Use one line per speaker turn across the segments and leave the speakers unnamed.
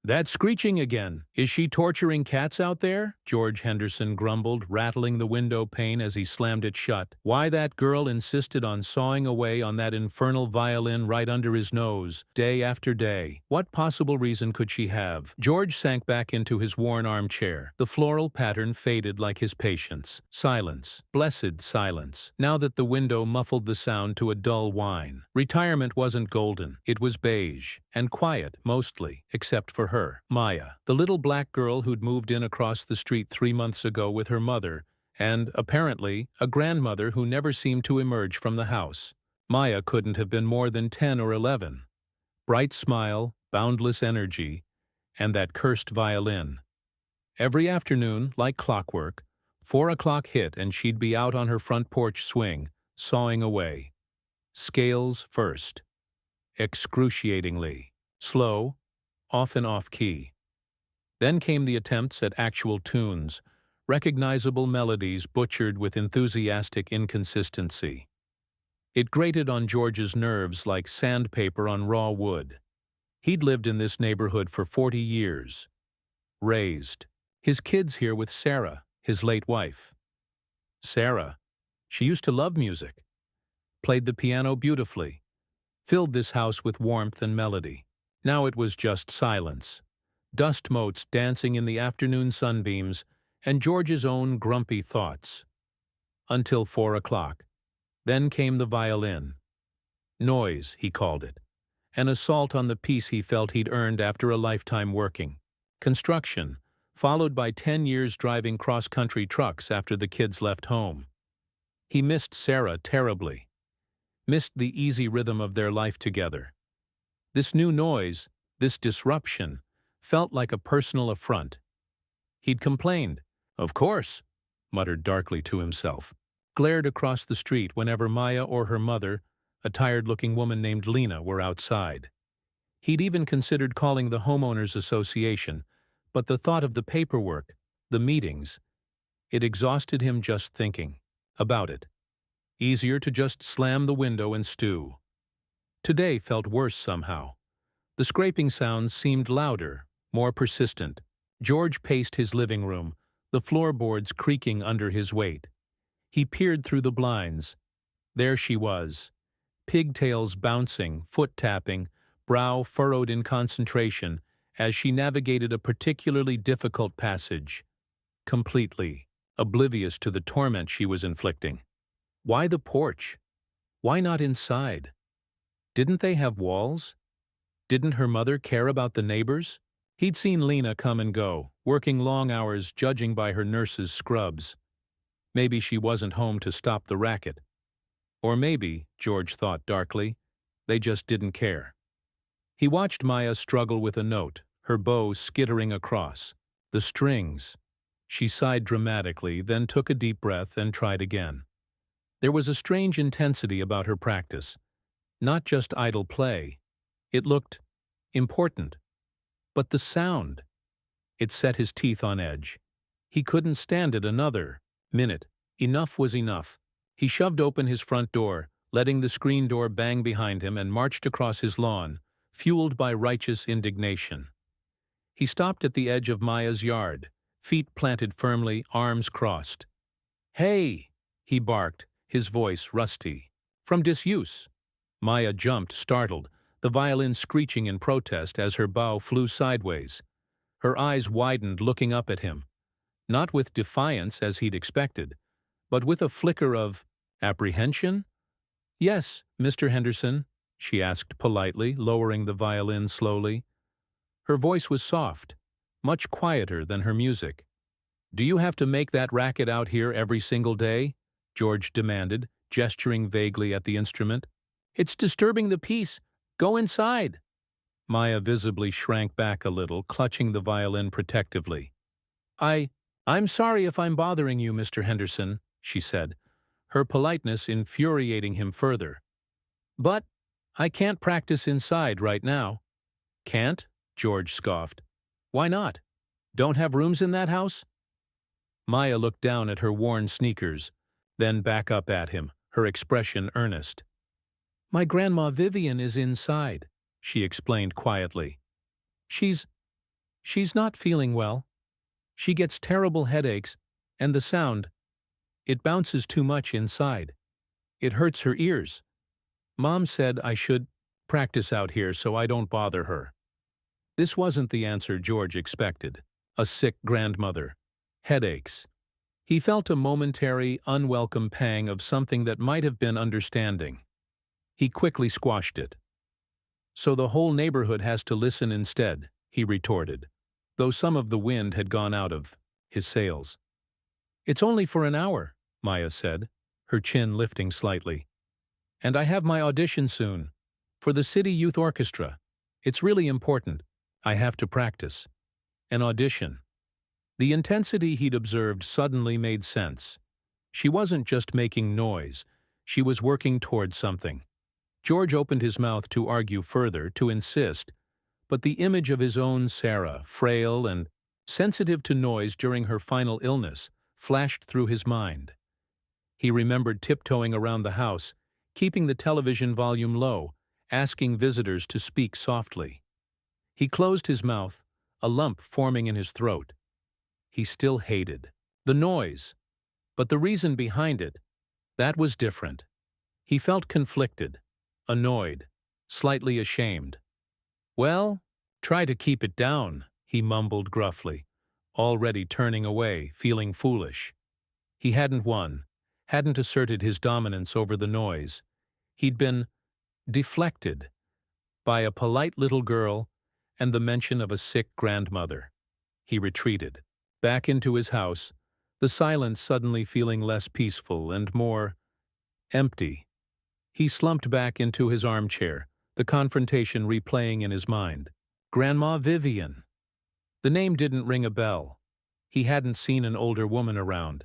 "That screeching again. Is she torturing cats out there?" George Henderson grumbled, rattling the window pane as he slammed it shut. Why that girl insisted on sawing away on that infernal violin right under his nose, day after day. What possible reason could she have? George sank back into his worn armchair. The floral pattern faded like his patience. Silence. Blessed silence. Now that the window muffled the sound to a dull whine. Retirement wasn't golden. It was beige. And quiet, mostly, except for her. Maya, the little black girl who'd moved in across the street 3 months ago with her mother, and, apparently, a grandmother who never seemed to emerge from the house. Maya couldn't have been more than 10 or 11. Bright smile, boundless energy, and that cursed violin. Every afternoon, like clockwork, 4 o'clock hit and she'd be out on her front porch swing, sawing away. Scales first. Excruciatingly. Slow, often off-key. Then came the attempts at actual tunes, recognizable melodies butchered with enthusiastic inconsistency. It grated on George's nerves like sandpaper on raw wood. He'd lived in this neighborhood for 40 years. Raised. His kids here with Sarah, his late wife. Sarah. She used to love music. Played the piano beautifully. Filled this house with warmth and melody. Now it was just silence. Dust motes dancing in the afternoon sunbeams, and George's own grumpy thoughts. Until 4 o'clock. Then came the violin. Noise, he called it. An assault on the peace he felt he'd earned after a lifetime working. Construction, followed by 10 years driving cross-country trucks after the kids left home. He missed Sarah terribly. Missed the easy rhythm of their life together. This new noise, this disruption, felt like a personal affront. He'd complained. "Of course," muttered darkly to himself. Glared across the street whenever Maya or her mother, a tired-looking woman named Lena, were outside. He'd even considered calling the homeowners association, but the thought of the paperwork, the meetings, it exhausted him just thinking about it. Easier to just slam the window and stew. Today felt worse somehow. The scraping sounds seemed louder, more persistent. George paced his living room, the floorboards creaking under his weight. He peered through the blinds. There she was. Pigtails bouncing, foot tapping, brow furrowed in concentration as she navigated a particularly difficult passage. Completely oblivious to the torment she was inflicting. Why the porch? Why not inside? Didn't they have walls? Didn't her mother care about the neighbors? He'd seen Lena come and go, working long hours judging by her nurse's scrubs. Maybe she wasn't home to stop the racket. Or maybe, George thought darkly, they just didn't care. He watched Maya struggle with a note, her bow skittering across. The strings. She sighed dramatically, then took a deep breath and tried again. There was a strange intensity about her practice. Not just idle play. It looked important. But the sound. It set his teeth on edge. He couldn't stand it another minute. Enough was enough. He shoved open his front door, letting the screen door bang behind him, and marched across his lawn, fueled by righteous indignation. He stopped at the edge of Maya's yard, feet planted firmly, arms crossed. "Hey!" he barked, his voice rusty. "From disuse." Maya jumped, startled, the violin screeching in protest as her bow flew sideways. Her eyes widened, looking up at him. Not with defiance, as he'd expected, but with a flicker of apprehension. "Yes, Mr. Henderson," she asked politely, lowering the violin slowly. Her voice was soft, much quieter than her music. "Do you have to make that racket out here every single day?" George demanded, gesturing vaguely at the instrument. "It's disturbing the peace. Go inside." Maya visibly shrank back a little, clutching the violin protectively. I'm sorry if I'm bothering you, Mr. Henderson," she said, her politeness infuriating him further. "But I can't practice inside right now." "Can't?" George scoffed. "Why not? Don't have rooms in that house?" Maya looked down at her worn sneakers, then back up at him, her expression earnest. "My Grandma Vivian is inside," she explained quietly. She's She's not feeling well. She gets terrible headaches, and the sound, it bounces too much inside. It hurts her ears. Mom said I should practice out here so I don't bother her. This wasn't the answer George expected. A sick grandmother. Headaches. He felt a momentary, unwelcome pang of something that might have been understanding. He quickly squashed it. So the whole neighborhood has to listen instead, he retorted, though some of the wind had gone out of his sails. It's only for an hour, Maya said, her chin lifting slightly. And I have my audition soon. For the City Youth Orchestra. It's really important. I have to practice. An audition. The intensity he'd observed suddenly made sense. She wasn't just making noise. She was working towards something. George opened his mouth to argue further, to insist, but the image of his own Sarah, frail and sensitive to noise during her final illness, flashed through his mind. He remembered tiptoeing around the house, keeping the television volume low, asking visitors to speak softly. He closed his mouth, a lump forming in his throat. He still hated the noise, but the reason behind it, that was different. He felt conflicted, annoyed, slightly ashamed. Well, try to keep it down, he mumbled gruffly, already turning away, feeling foolish. He hadn't won, hadn't asserted his dominance over the noise. He'd been deflected by a polite little girl and the mention of a sick grandmother. He retreated, back into his house, the silence suddenly feeling less peaceful and more empty. He slumped back into his armchair, the confrontation replaying in his mind. Grandma Vivian. The name didn't ring a bell. He hadn't seen an older woman around.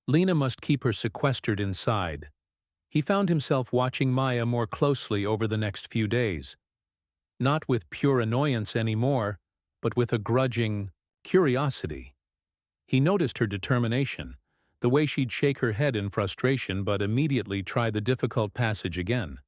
Lena must keep her sequestered inside. He found himself watching Maya more closely over the next few days. Not with pure annoyance anymore, but with a grudging curiosity. He noticed her determination, the way she'd shake her head in frustration but immediately try the difficult passage again.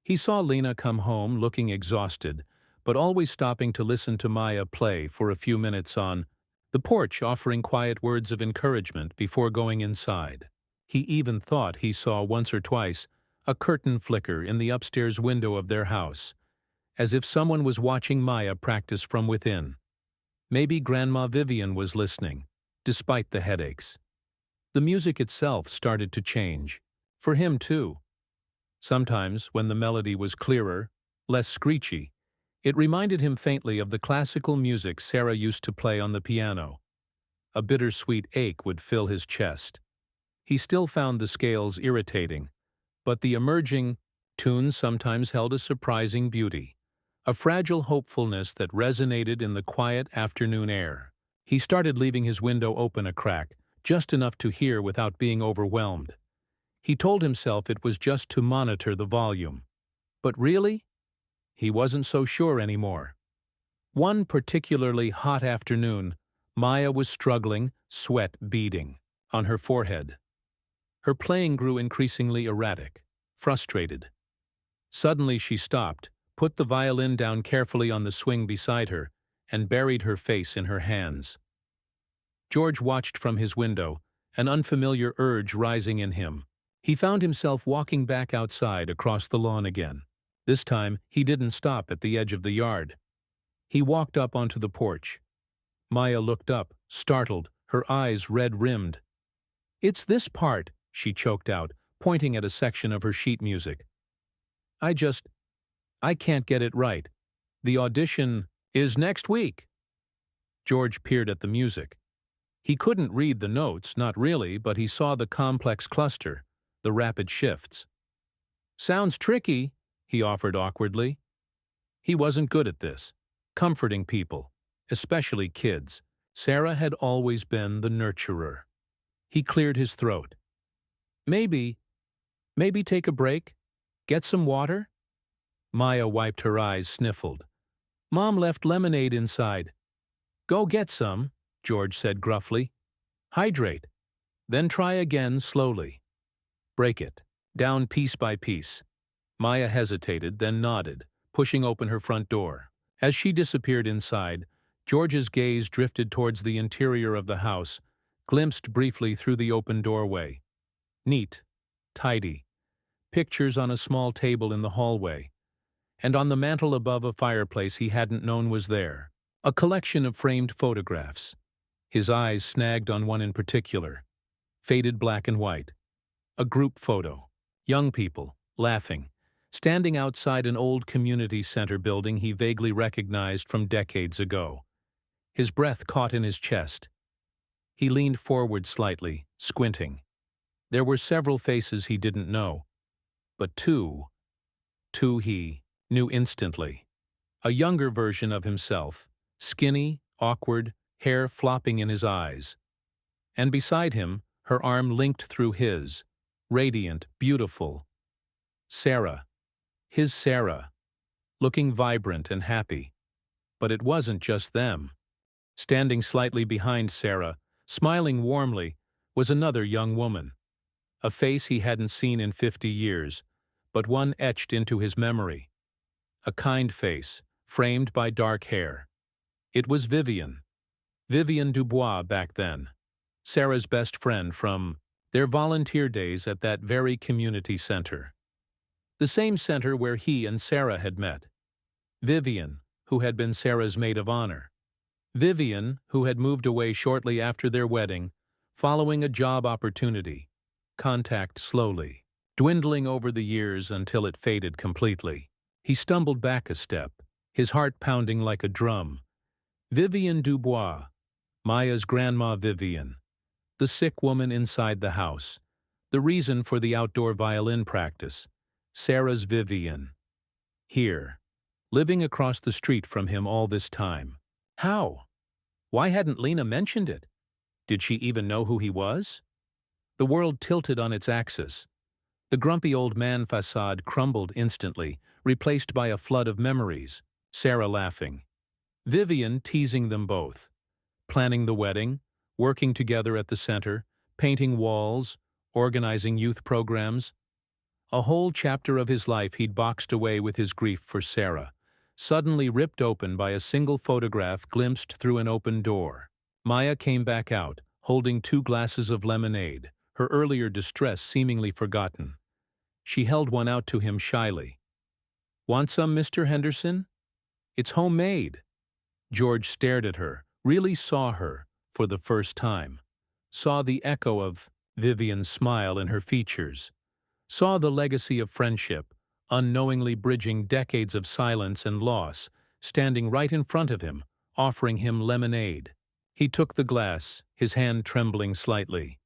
He saw Lena come home looking exhausted, but always stopping to listen to Maya play for a few minutes on the porch, offering quiet words of encouragement before going inside. He even thought he saw once or twice a curtain flicker in the upstairs window of their house, as if someone was watching Maya practice from within. Maybe Grandma Vivian was listening, despite the headaches. The music itself started to change. For him, too. Sometimes, when the melody was clearer, less screechy, it reminded him faintly of the classical music Sarah used to play on the piano. A bittersweet ache would fill his chest. He still found the scales irritating, but the emerging tunes sometimes held a surprising beauty, a fragile hopefulness that resonated in the quiet afternoon air. He started leaving his window open a crack, just enough to hear without being overwhelmed. He told himself it was just to monitor the volume. But really? He wasn't so sure anymore. One particularly hot afternoon, Maya was struggling, sweat beading on her forehead. Her playing grew increasingly erratic, frustrated. Suddenly she stopped, put the violin down carefully on the swing beside her, and buried her face in her hands. George watched from his window, an unfamiliar urge rising in him. He found himself walking back outside across the lawn again. This time, he didn't stop at the edge of the yard. He walked up onto the porch. Maya looked up, startled, her eyes red-rimmed. "It's this part," she choked out, pointing at a section of her sheet music. I can't get it right. The audition is next week." George peered at the music. He couldn't read the notes, not really, but he saw the complex cluster, the rapid shifts. "Sounds tricky," he offered awkwardly. He wasn't good at this, comforting people, especially kids. Sarah had always been the nurturer. He cleared his throat. Maybe take a break? Get some water?" Maya wiped her eyes, sniffled. "Mom left lemonade inside." "Go get some," George said gruffly. "Hydrate. Then try again slowly. Break it, down piece by piece." Maya hesitated, then nodded, pushing open her front door. As she disappeared inside, George's gaze drifted towards the interior of the house, glimpsed briefly through the open doorway. Neat, tidy, pictures on a small table in the hallway, and on the mantel above a fireplace he hadn't known was there. A collection of framed photographs. His eyes snagged on one in particular. Faded black and white. A group photo. Young people, laughing, standing outside an old community center building he vaguely recognized from decades ago. His breath caught in his chest. He leaned forward slightly, squinting. There were several faces he didn't know, but two he knew instantly. A younger version of himself, skinny, awkward, hair flopping in his eyes. And beside him, her arm linked through his, radiant, beautiful. Sarah. His Sarah. Looking vibrant and happy. But it wasn't just them. Standing slightly behind Sarah, smiling warmly, was another young woman. A face he hadn't seen in 50 years, but one etched into his memory. A kind face, framed by dark hair. It was Vivian. Vivian Dubois back then. Sarah's best friend from their volunteer days at that very community center. The same center where he and Sarah had met. Vivian, who had been Sarah's maid of honor. Vivian, who had moved away shortly after their wedding, following a job opportunity. Contact slowly, dwindling over the years until it faded completely. He stumbled back a step, his heart pounding like a drum. Vivian Dubois, Maya's grandma Vivian, the sick woman inside the house, the reason for the outdoor violin practice, Sarah's Vivian. Here, living across the street from him all this time. How? Why hadn't Lena mentioned it? Did she even know who he was? The world tilted on its axis. The grumpy old man facade crumbled instantly, replaced by a flood of memories. Sarah laughing. Vivian teasing them both. Planning the wedding, working together at the center, painting walls, organizing youth programs. A whole chapter of his life he'd boxed away with his grief for Sarah, suddenly ripped open by a single photograph glimpsed through an open door. Maya came back out, holding 2 glasses of lemonade, her earlier distress seemingly forgotten. She held one out to him shyly. "Want some, Mr. Henderson? It's homemade." George stared at her, really saw her, for the first time. Saw the echo of Vivian's smile in her features. Saw the legacy of friendship, unknowingly bridging decades of silence and loss, standing right in front of him, offering him lemonade. He took the glass, his hand trembling slightly.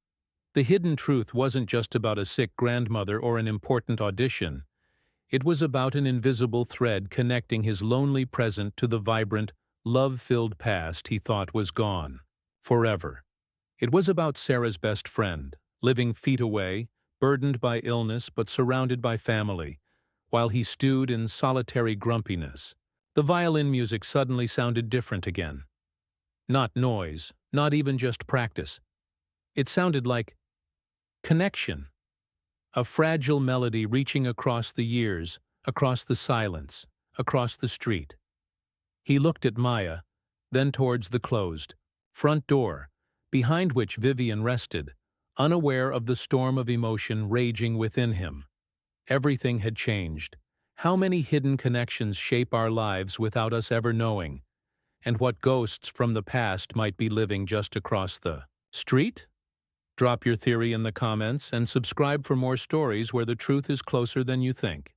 The hidden truth wasn't just about a sick grandmother or an important audition. It was about an invisible thread connecting his lonely present to the vibrant, love-filled past he thought was gone. Forever. It was about Sarah's best friend, living feet away, burdened by illness but surrounded by family, while he stewed in solitary grumpiness. The violin music suddenly sounded different again. Not noise, not even just practice. It sounded like connection. A fragile melody reaching across the years, across the silence, across the street. He looked at Maya, then towards the closed front door, behind which Vivian rested, unaware of the storm of emotion raging within him. Everything had changed. How many hidden connections shape our lives without us ever knowing? And what ghosts from the past might be living just across the street? Drop your theory in the comments and subscribe for more stories where the truth is closer than you think.